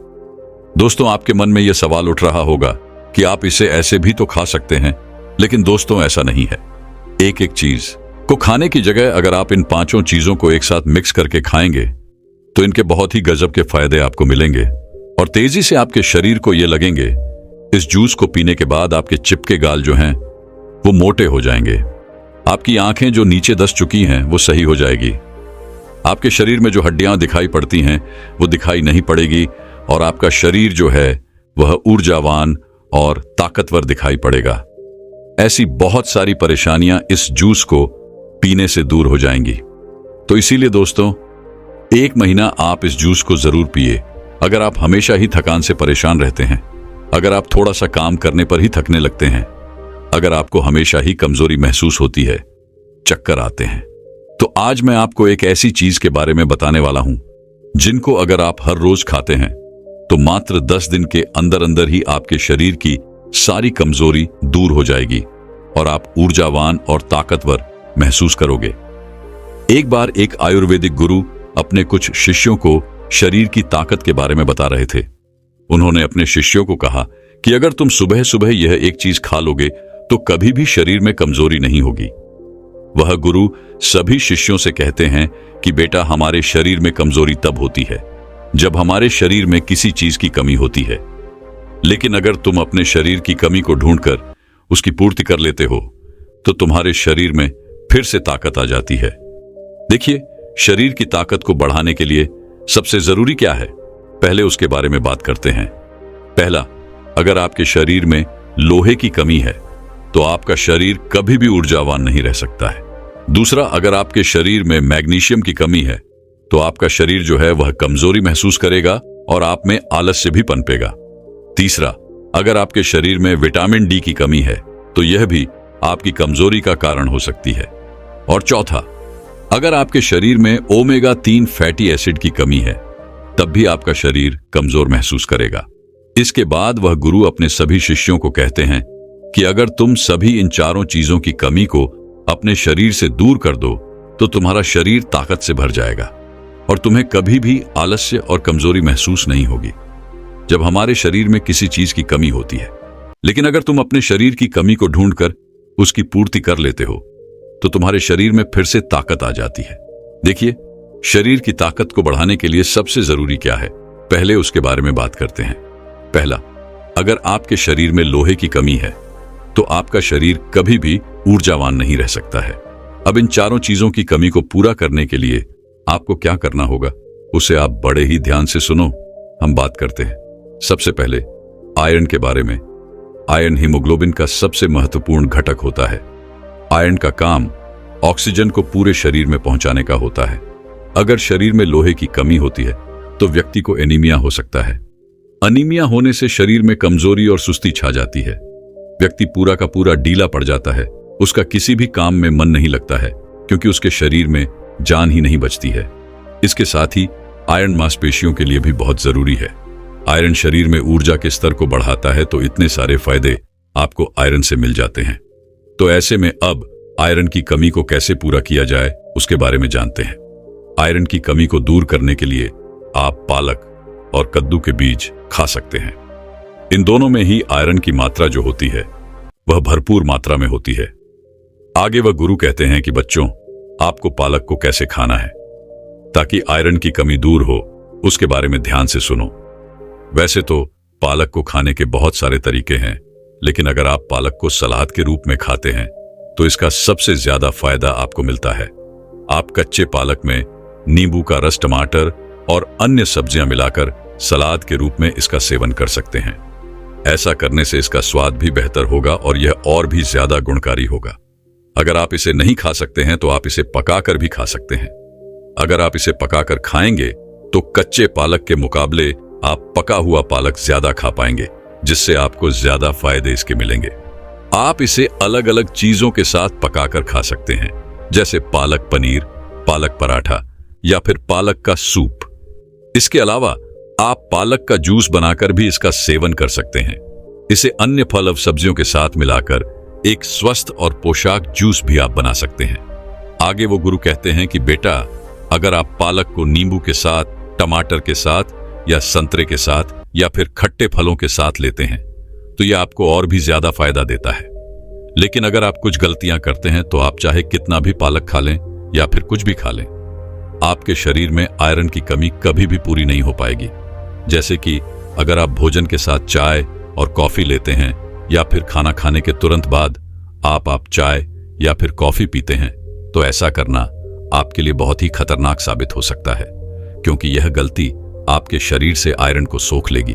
दोस्तों, आपके मन में यह सवाल उठ रहा होगा कि आप इसे ऐसे भी तो खा सकते हैं, लेकिन दोस्तों ऐसा नहीं है। एक एक चीज को खाने की जगह अगर आप इन पांचों चीजों को एक साथ मिक्स करके खाएंगे तो इनके बहुत ही गजब के फायदे आपको मिलेंगे और तेजी से आपके शरीर को ये लगेंगे। इस जूस को पीने के बाद आपके चिपके गाल जो हैं वो मोटे हो जाएंगे, आपकी आंखें जो नीचे दस चुकी हैं वो सही हो जाएगी, आपके शरीर में जो हड्डियां दिखाई पड़ती हैं वो दिखाई नहीं पड़ेगी और आपका शरीर जो है वह ऊर्जावान और ताकतवर दिखाई पड़ेगा। ऐसी बहुत सारी परेशानियां इस जूस को पीने से दूर हो जाएंगी। तो इसीलिए दोस्तों, 1 महीना आप इस जूस को जरूर पिए। अगर आप हमेशा ही थकान से परेशान रहते हैं, अगर आप थोड़ा सा काम करने पर ही थकने लगते हैं, अगर आपको हमेशा ही कमजोरी महसूस होती है, चक्कर आते हैं, तो आज मैं आपको एक ऐसी चीज के बारे में बताने वाला हूं जिनको अगर आप हर रोज खाते हैं तो मात्र 10 दिन के अंदर अंदर ही आपके शरीर की सारी कमजोरी दूर हो जाएगी और आप ऊर्जावान और ताकतवर महसूस करोगे। एक बार एक आयुर्वेदिक गुरु अपने कुछ शिष्यों को शरीर की ताकत के बारे में बता रहे थे। उन्होंने अपने शिष्यों को कहा कि अगर तुम सुबह सुबह यह एक चीज खा लोगे तो कभी भी शरीर में कमजोरी नहीं होगी। वह गुरु सभी शिष्यों से कहते हैं कि बेटा, हमारे शरीर में कमजोरी तब होती है जब हमारे शरीर में किसी चीज की कमी होती है, लेकिन अगर तुम अपने शरीर की कमी को ढूंढकर उसकी पूर्ति कर लेते हो तो तुम्हारे शरीर में फिर से ताकत आ जाती है। देखिए, शरीर की ताकत को बढ़ाने के लिए सबसे जरूरी क्या है, पहले उसके बारे में बात करते हैं। पहला, अगर आपके शरीर में लोहे की कमी है तो आपका शरीर कभी भी ऊर्जावान नहीं रह सकता है। दूसरा, अगर आपके शरीर में मैग्नीशियम की कमी है तो आपका शरीर जो है वह कमजोरी महसूस करेगा और आप में आलस्य भी पनपेगा। तीसरा, अगर आपके शरीर में विटामिन डी की कमी है तो यह भी आपकी कमजोरी का कारण हो सकती है। और चौथा, अगर आपके शरीर में ओमेगा 3 फैटी एसिड की कमी है तब भी आपका शरीर कमजोर महसूस करेगा। इसके बाद वह गुरु अपने सभी शिष्यों को कहते हैं कि अगर तुम सभी इन चारों चीजों की कमी को अपने शरीर से दूर कर दो तो तुम्हारा शरीर ताकत से भर जाएगा और तुम्हें कभी भी आलस्य और कमजोरी महसूस नहीं होगी। जब हमारे शरीर में किसी चीज की कमी होती है, लेकिन अगर तुम अपने शरीर की कमी को ढूंढकर उसकी पूर्ति कर लेते हो तो तुम्हारे शरीर में फिर से ताकत आ जाती है। देखिए, शरीर की ताकत को बढ़ाने के लिए सबसे जरूरी क्या है, पहले उसके बारे में बात करते हैं। पहला, अगर आपके शरीर में लोहे की कमी है तो आपका शरीर कभी भी ऊर्जावान नहीं रह सकता है। अब इन चारों चीजों की कमी को पूरा करने के लिए आपको क्या करना होगा उसे आप बड़े ही ध्यान से सुनो। हम बात करते हैं सबसे पहले आयरन के बारे में। आयरन हीमोग्लोबिन का सबसे महत्वपूर्ण घटक होता है। आयरन का काम ऑक्सीजन को पूरे शरीर में पहुंचाने का होता है। अगर शरीर में लोहे की कमी होती है तो व्यक्ति को एनीमिया हो सकता है। अनीमिया होने से शरीर में कमजोरी और सुस्ती छा जाती है। व्यक्ति पूरा का पूरा ढीला पड़ जाता है, उसका किसी भी काम में मन नहीं लगता है क्योंकि उसके शरीर में जान ही नहीं बचती है। इसके साथ ही आयरन मांसपेशियों के लिए भी बहुत जरूरी है। आयरन शरीर में ऊर्जा के स्तर को बढ़ाता है, तो इतने सारे फायदे आपको आयरन से मिल जाते हैं। तो ऐसे में अब आयरन की कमी को कैसे पूरा किया जाए उसके बारे में जानते हैं। आयरन की कमी को दूर करने के लिए आप पालक और कद्दू के बीज खा सकते हैं। इन दोनों में ही आयरन की मात्रा जो होती है वह भरपूर मात्रा में होती है। आगे वह गुरु कहते हैं कि बच्चों, आपको पालक को कैसे खाना है ताकि आयरन की कमी दूर हो, उसके बारे में ध्यान से सुनो। वैसे तो पालक को खाने के बहुत सारे तरीके हैं, लेकिन अगर आप पालक को सलाद के रूप में खाते हैं तो इसका सबसे ज्यादा फायदा आपको मिलता है। आप कच्चे पालक में नींबू का रस, टमाटर और अन्य सब्जियां मिलाकर सलाद के रूप में इसका सेवन कर सकते हैं। ऐसा करने से इसका स्वाद भी बेहतर होगा और यह और भी ज्यादा गुणकारी होगा। अगर आप इसे नहीं खा सकते हैं तो आप इसे पकाकर भी खा सकते हैं। अगर आप इसे पकाकर खाएंगे तो कच्चे पालक के मुकाबले आप पका हुआ पालक ज्यादा खा पाएंगे, जिससे आपको ज्यादा फायदे इसके मिलेंगे। आप इसे अलग अलग चीजों के साथ पकाकर खा सकते हैं, जैसे पालक पनीर, पालक पराठा या फिर पालक का सूप। इसके अलावा आप पालक का जूस बनाकर भी इसका सेवन कर सकते हैं। इसे अन्य फल और सब्जियों के साथ मिलाकर एक स्वस्थ और पोषक जूस भी आप बना सकते हैं। आगे वो गुरु कहते हैं कि बेटा, अगर आप पालक को नींबू के साथ, टमाटर के साथ या संतरे के साथ या फिर खट्टे फलों के साथ लेते हैं तो यह आपको और भी ज्यादा फायदा देता है। लेकिन अगर आप कुछ गलतियां करते हैं तो आप चाहे कितना भी पालक खा लें या फिर कुछ भी खा लें, आपके शरीर में आयरन की कमी कभी भी पूरी नहीं हो पाएगी। जैसे कि अगर आप भोजन के साथ चाय और कॉफी लेते हैं या फिर खाना खाने के तुरंत बाद आप चाय या फिर कॉफी पीते हैं, तो ऐसा करना आपके लिए बहुत ही खतरनाक साबित हो सकता है, क्योंकि यह गलती आपके शरीर से आयरन को सोख लेगी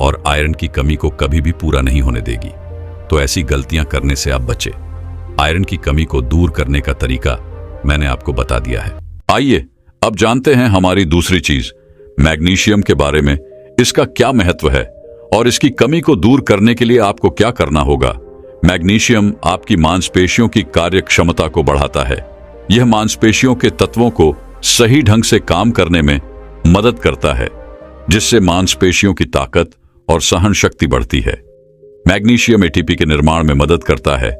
और आयरन की कमी को कभी भी पूरा नहीं होने देगी। तो ऐसी गलतियां करने से आप बचें। आयरन की कमी को दूर करने का तरीका मैंने आपको बता दिया है। आइए अब जानते हैं हमारी दूसरी चीज, मैग्नीशियम के बारे में। इसका क्या महत्व है और इसकी कमी को दूर करने के लिए आपको क्या करना होगा। मैग्नीशियम आपकी मांसपेशियों की कार्य क्षमता को बढ़ाता है। यह मांसपेशियों के तत्वों को सही ढंग से काम करने में मदद करता है, जिससे मांसपेशियों की ताकत और सहन शक्ति बढ़ती है। मैग्नीशियम एटीपी के निर्माण में मदद करता है,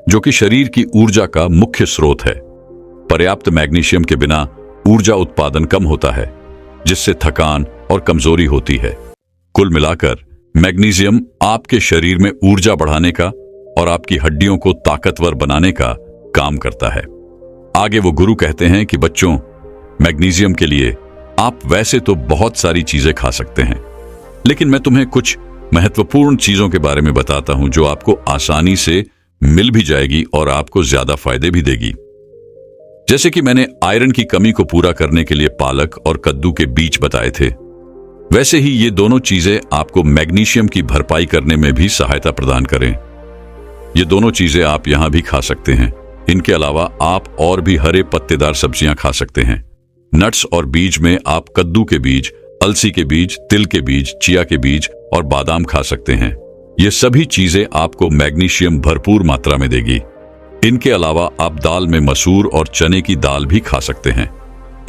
जो कि शरीर की ऊर्जा का मुख्य स्रोत है। पर्याप्त मैग्नीशियम के बिना ऊर्जा उत्पादन कम होता है, जिससे थकान और कमजोरी होती है। कुल मिलाकर मैग्नीशियम आपके शरीर में ऊर्जा बढ़ाने का और आपकी हड्डियों को ताकतवर बनाने का काम करता है। आगे वो गुरु कहते हैं कि बच्चों, मैग्नीशियम के लिए आप वैसे तो बहुत सारी चीजें खा सकते हैं, लेकिन मैं तुम्हें कुछ महत्वपूर्ण चीजों के बारे में बताता हूं जो आपको आसानी से मिल भी जाएगी और आपको ज्यादा फायदे भी देगी। जैसे कि मैंने आयरन की कमी को पूरा करने के लिए पालक और कद्दू के बीज बताए थे, वैसे ही ये दोनों चीजें आपको मैग्नीशियम की भरपाई करने में भी सहायता प्रदान करें। ये दोनों चीजें आप यहां भी खा सकते हैं। इनके अलावा आप और भी हरे पत्तेदार सब्जियां खा सकते हैं। नट्स और बीज में आप कद्दू के बीज, अलसी के बीज, तिल के बीज, चिया के बीज और बादाम खा सकते हैं। ये सभी चीजें आपको मैग्नीशियम भरपूर मात्रा में देगी। इनके अलावा आप दाल में मसूर और चने की दाल भी खा सकते हैं।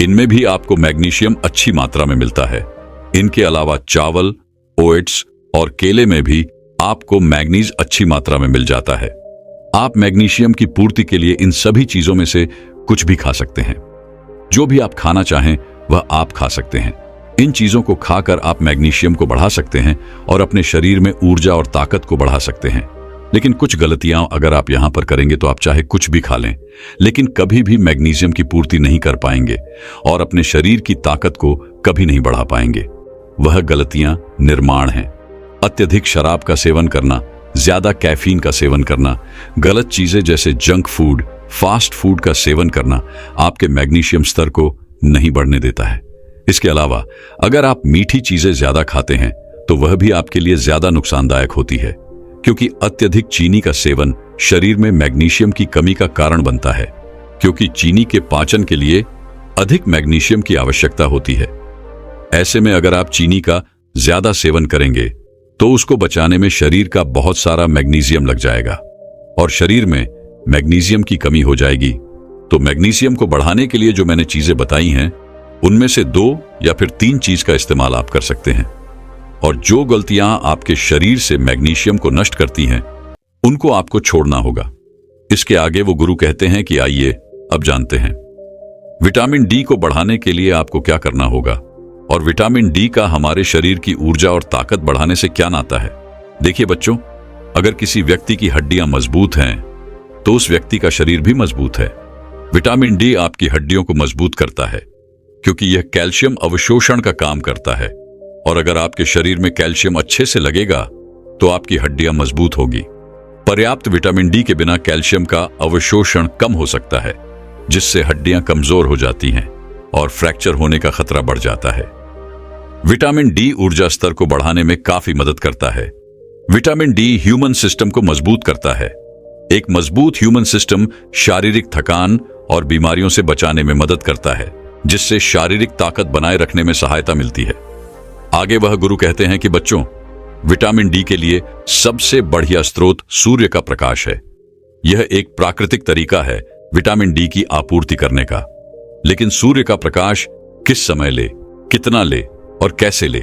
इनमें भी आपको मैग्नीशियम अच्छी मात्रा में मिलता है। इनके अलावा चावल, ओट्स और केले में भी आपको मैग्नीज अच्छी मात्रा में मिल जाता है। आप मैग्नीशियम की पूर्ति के लिए इन सभी चीजों में से कुछ भी खा सकते हैं। जो भी आप खाना चाहें वह आप खा सकते हैं। इन चीजों को खाकर आप मैग्नीशियम को बढ़ा सकते हैं और अपने शरीर में ऊर्जा और ताकत को बढ़ा सकते हैं। लेकिन कुछ गलतियां अगर आप यहां पर करेंगे तो आप चाहे कुछ भी खा लें, लेकिन कभी भी मैग्नीशियम की पूर्ति नहीं कर पाएंगे और अपने शरीर की ताकत को कभी नहीं बढ़ा पाएंगे। वह गलतियां निर्माण हैं। अत्यधिक शराब का सेवन करना, ज्यादा कैफीन का सेवन करना, गलत चीजें जैसे जंक फूड, फास्ट फूड का सेवन करना आपके मैग्नीशियम स्तर को नहीं बढ़ने देता है। इसके अलावा अगर आप मीठी चीजें ज्यादा खाते हैं तो वह भी आपके लिए ज्यादा नुकसानदायक होती है, क्योंकि अत्यधिक चीनी का सेवन शरीर में मैग्नीशियम की कमी का कारण बनता है, क्योंकि चीनी के पाचन के लिए अधिक मैग्नीशियम की आवश्यकता होती है। ऐसे में अगर आप चीनी का ज्यादा सेवन करेंगे तो उसको बचाने में शरीर का बहुत सारा मैग्नीशियम लग जाएगा और शरीर में मैग्नीशियम की कमी हो जाएगी। तो मैग्नीशियम को बढ़ाने के लिए जो मैंने चीजें बताई हैं, उनमें से 2 या फिर 3 चीज का इस्तेमाल आप कर सकते हैं। और जो गलतियां आपके शरीर से मैग्नीशियम को नष्ट करती हैं, उनको आपको छोड़ना होगा। इसके आगे वो गुरु कहते हैं कि आइए अब जानते हैं विटामिन डी को बढ़ाने के लिए आपको क्या करना होगा और विटामिन डी का हमारे शरीर की ऊर्जा और ताकत बढ़ाने से क्या नाता है। देखिए बच्चों, अगर किसी व्यक्ति की हड्डियां मजबूत हैं तो उस व्यक्ति का शरीर भी मजबूत है। विटामिन डी आपकी हड्डियों को मजबूत करता है, क्योंकि यह कैल्शियम अवशोषण का काम करता है। और अगर आपके शरीर में कैल्शियम अच्छे से लगेगा तो आपकी हड्डियां मजबूत होगी। पर्याप्त विटामिन डी के बिना कैल्शियम का अवशोषण कम हो सकता है, जिससे हड्डियां कमजोर हो जाती हैं और फ्रैक्चर होने का खतरा बढ़ जाता है। विटामिन डी ऊर्जा स्तर को बढ़ाने में काफी मदद करता है। विटामिन डी ह्यूमन सिस्टम को मजबूत करता है। एक मजबूत ह्यूमन सिस्टम शारीरिक थकान और बीमारियों से बचाने में मदद करता है, जिससे शारीरिक ताकत बनाए रखने में सहायता मिलती है। आगे वह गुरु कहते हैं कि बच्चों, विटामिन डी के लिए सबसे बढ़िया स्रोत सूर्य का प्रकाश है। यह एक प्राकृतिक तरीका है विटामिन डी की आपूर्ति करने का। लेकिन सूर्य का प्रकाश किस समय ले, कितना ले और कैसे ले,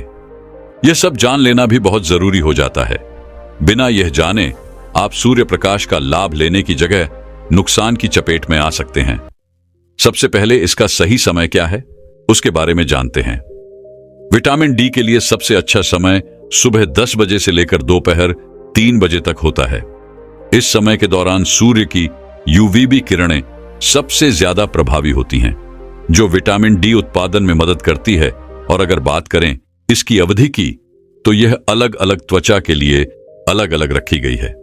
यह सब जान लेना भी बहुत जरूरी हो जाता है। बिना यह जाने आप सूर्य प्रकाश का लाभ लेने की जगह नुकसान की चपेट में आ सकते हैं। सबसे पहले इसका सही समय क्या है, उसके बारे में जानते हैं। विटामिन डी के लिए सबसे अच्छा समय सुबह 10 बजे से लेकर दोपहर 3 बजे तक होता है। इस समय के दौरान सूर्य की यूवीबी किरणें सबसे ज्यादा प्रभावी होती हैं, जो विटामिन डी उत्पादन में मदद करती है। और अगर बात करें इसकी अवधि की, तो यह अलग अलग त्वचा के लिए अलग अलग रखी गई है।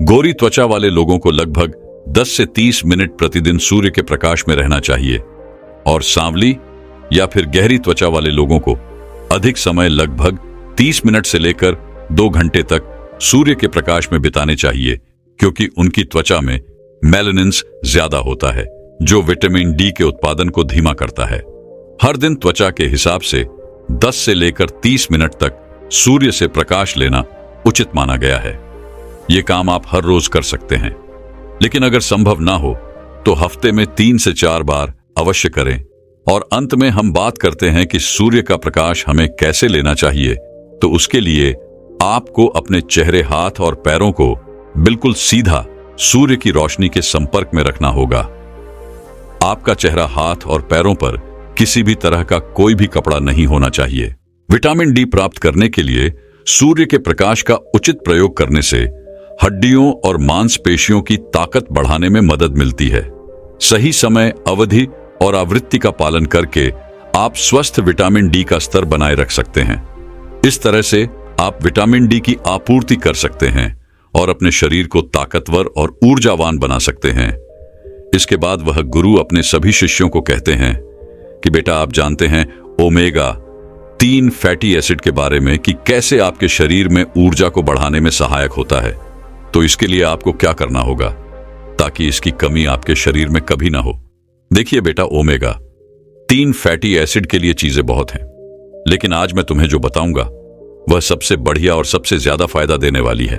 गोरी त्वचा वाले लोगों को लगभग 10 से 30 मिनट प्रतिदिन सूर्य के प्रकाश में रहना चाहिए, और सांवली या फिर गहरी त्वचा वाले लोगों को अधिक समय लगभग 30 मिनट से लेकर 2 घंटे तक सूर्य के प्रकाश में बिताने चाहिए, क्योंकि उनकी त्वचा में मेलानिन्स ज्यादा होता है, जो विटामिन डी के उत्पादन को धीमा करता है। हर दिन त्वचा के हिसाब से 10 से लेकर 30 मिनट तक सूर्य से प्रकाश लेना उचित माना गया है। यह काम आप हर रोज कर सकते हैं, लेकिन अगर संभव ना हो तो हफ्ते में 3 से 4 बार अवश्य करें। और अंत में हम बात करते हैं कि सूर्य का प्रकाश हमें कैसे लेना चाहिए। तो उसके लिए आपको अपने चेहरे, हाथ और पैरों को बिल्कुल सीधा सूर्य की रोशनी के संपर्क में रखना होगा। आपका चेहरा, हाथ और पैरों पर किसी भी तरह का कोई भी कपड़ा नहीं होना चाहिए। विटामिन डी प्राप्त करने के लिए सूर्य के प्रकाश का उचित प्रयोग करने से हड्डियों और मांसपेशियों की ताकत बढ़ाने में मदद मिलती है। सही समय, अवधि और आवृत्ति का पालन करके आप स्वस्थ विटामिन डी का स्तर बनाए रख सकते हैं। इस तरह से आप विटामिन डी की आपूर्ति कर सकते हैं और अपने शरीर को ताकतवर और ऊर्जावान बना सकते हैं। इसके बाद वह गुरु अपने सभी शिष्यों को कहते हैं कि बेटा, आप जानते हैं ओमेगा 3 फैटी एसिड के बारे में कि कैसे आपके शरीर में ऊर्जा को बढ़ाने में सहायक होता है। तो इसके लिए आपको क्या करना होगा ताकि इसकी कमी आपके शरीर में कभी ना हो। देखिए बेटा, ओमेगा 3 फैटी एसिड के लिए चीजें बहुत हैं, लेकिन आज मैं तुम्हें जो बताऊंगा वह सबसे बढ़िया और सबसे ज्यादा फायदा देने वाली है।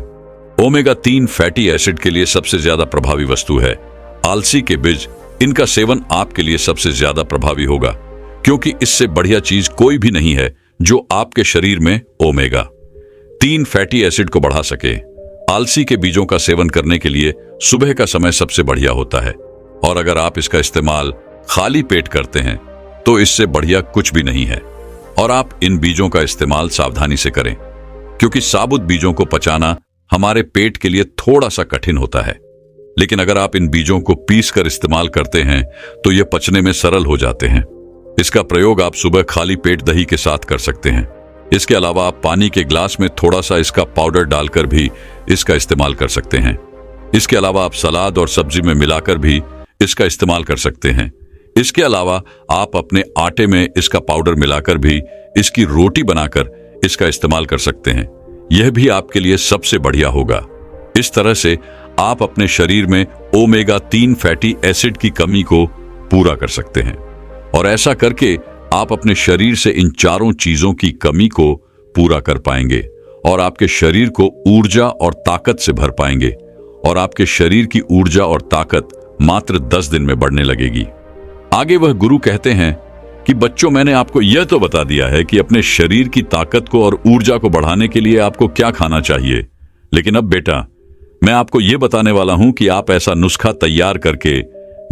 ओमेगा 3 फैटी एसिड के लिए सबसे ज्यादा प्रभावी वस्तु है आलसी के बीज। इनका सेवन आपके लिए सबसे ज्यादा प्रभावी होगा, क्योंकि इससे बढ़िया चीज कोई भी नहीं है जो आपके शरीर में ओमेगा 3 फैटी एसिड को बढ़ा सके। आलसी के बीजों का सेवन करने के लिए सुबह का समय सबसे बढ़िया होता है, और अगर आप इसका इस्तेमाल खाली पेट करते हैं तो इससे बढ़िया कुछ भी नहीं है। और आप इन बीजों का इस्तेमाल सावधानी से करें, क्योंकि साबुत बीजों को पचाना हमारे पेट के लिए थोड़ा सा कठिन होता है। लेकिन अगर आप इन बीजों को पीस कर इस्तेमाल करते हैं तो ये पचने में सरल हो जाते हैं। इसका प्रयोग आप सुबह खाली पेट दही के साथ कर सकते हैं। इसके अलावा आप पानी के ग्लास में थोड़ा सा इसका पाउडर डालकर भी इसका इस्तेमाल कर सकते हैं। इसके अलावा आप सलाद और सब्जी में मिलाकर भी इसका इस्तेमाल कर सकते हैं। इसके अलावा आप अपने आटे में इसका पाउडर मिलाकर भी इसकी रोटी बनाकर इसका इस्तेमाल कर सकते हैं। यह भी आपके लिए सबसे बढ़िया होगा। इस तरह से आप अपने शरीर में ओमेगा 3 फैटी एसिड की कमी को पूरा कर सकते हैं, और ऐसा करके आप अपने शरीर से इन चारों चीजों की कमी को पूरा कर पाएंगे और आपके शरीर को ऊर्जा और ताकत से भर पाएंगे, और आपके शरीर की ऊर्जा और ताकत मात्र 10 दिन में बढ़ने लगेगी। आगे वह गुरु कहते हैं कि बच्चों, मैंने आपको यह तो बता दिया है कि अपने शरीर की ताकत को और ऊर्जा को बढ़ाने के लिए आपको क्या खाना चाहिए, लेकिन अब बेटा, मैं आपको यह बताने वाला हूं कि आप ऐसा नुस्खा तैयार करके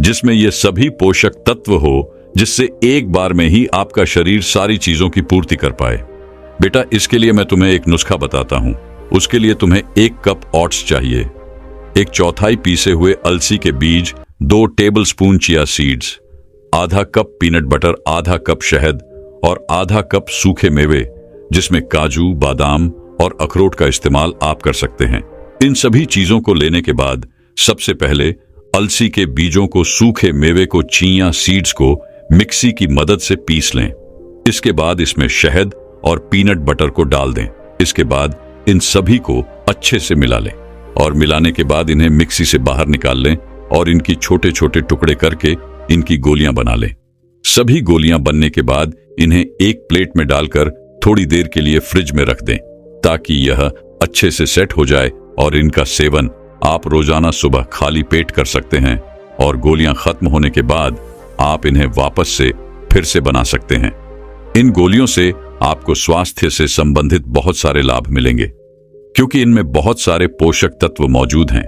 जिसमें ये सभी पोषक तत्व हो, जिससे एक बार में ही आपका शरीर सारी चीजों की पूर्ति कर पाए। बेटा, इसके लिए मैं तुम्हें एक नुस्खा बताता हूं। उसके लिए तुम्हें 1 कप ओट्स चाहिए, 1/4 पीसे हुए अलसी के बीज, 2 टेबलस्पून चिया सीड्स, आधा कप पीनट बटर, आधा कप शहद और आधा कप सूखे मेवे, जिसमें काजू, बादाम और अखरोट का इस्तेमाल आप कर सकते हैं। इन सभी चीजों को लेने के बाद सबसे पहले अलसी के बीजों को, सूखे मेवे को, चिया सीड्स को मिक्सी की मदद से पीस लें। इसके बाद इसमें शहद और पीनट बटर को डाल दें। इसके बाद इन सभी को अच्छे से मिला लें, और मिलाने के बाद इन्हें मिक्सी से बाहर निकाल लें और इनकी छोटे छोटे टुकड़े करके इनकी गोलियां बना लें। सभी गोलियां बनने के बाद इन्हें एक प्लेट में डालकर थोड़ी देर के लिए फ्रिज में रख दें, ताकि यह अच्छे से सेट हो जाए, और इनका सेवन आप रोजाना सुबह खाली पेट कर सकते हैं, और गोलियां खत्म होने के बाद आप इन्हें वापस से फिर से बना सकते हैं। इन गोलियों से आपको स्वास्थ्य से संबंधित बहुत सारे लाभ मिलेंगे, क्योंकि इनमें बहुत सारे पोषक तत्व मौजूद हैं,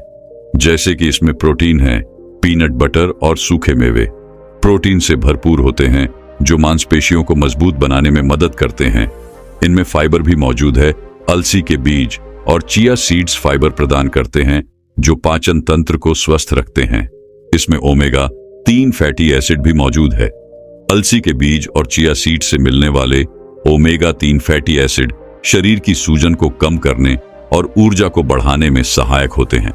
जैसे कि इसमें प्रोटीन है। पीनट बटर और सूखे मेवे प्रोटीन से भरपूर होते हैं, जो मांसपेशियों को मजबूत बनाने में मदद करते हैं। इनमें फाइबर भी मौजूद है। अलसी के बीज और चिया सीड्स फाइबर प्रदान करते हैं, जो पाचन तंत्र को स्वस्थ रखते हैं। इसमें ओमेगा 3 फैटी एसिड भी मौजूद है। अलसी के बीज और चिया सीड से मिलने वाले ओमेगा 3 फैटी एसिड शरीर की सूजन को कम करने और ऊर्जा को बढ़ाने में सहायक होते हैं।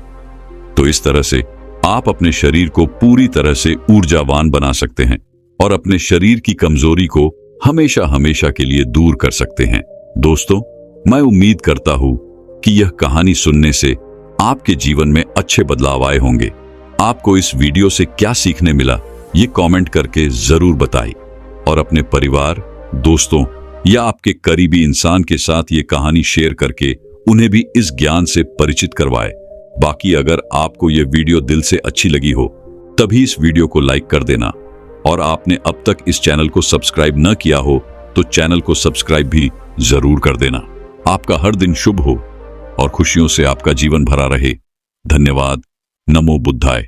तो इस तरह से आप अपने शरीर को पूरी तरह से ऊर्जावान बना सकते हैं और अपने शरीर की कमजोरी को हमेशा हमेशा के लिए दूर कर सकते हैं। दोस्तों, मैं उम्मीद करता हूं कि यह कहानी सुनने से आपके जीवन में अच्छे बदलाव आए होंगे। आपको इस वीडियो से क्या सीखने मिला, ये कमेंट करके जरूर बताइए और अपने परिवार, दोस्तों या आपके करीबी इंसान के साथ ये कहानी शेयर करके उन्हें भी इस ज्ञान से परिचित करवाएं। बाकी अगर आपको ये वीडियो दिल से अच्छी लगी हो तभी इस वीडियो को लाइक कर देना, और आपने अब तक इस चैनल को सब्सक्राइब न किया हो तो चैनल को सब्सक्राइब भी जरूर कर देना। आपका हर दिन शुभ हो और खुशियों से आपका जीवन भरा रहे। धन्यवाद। नमो बुद्धाय।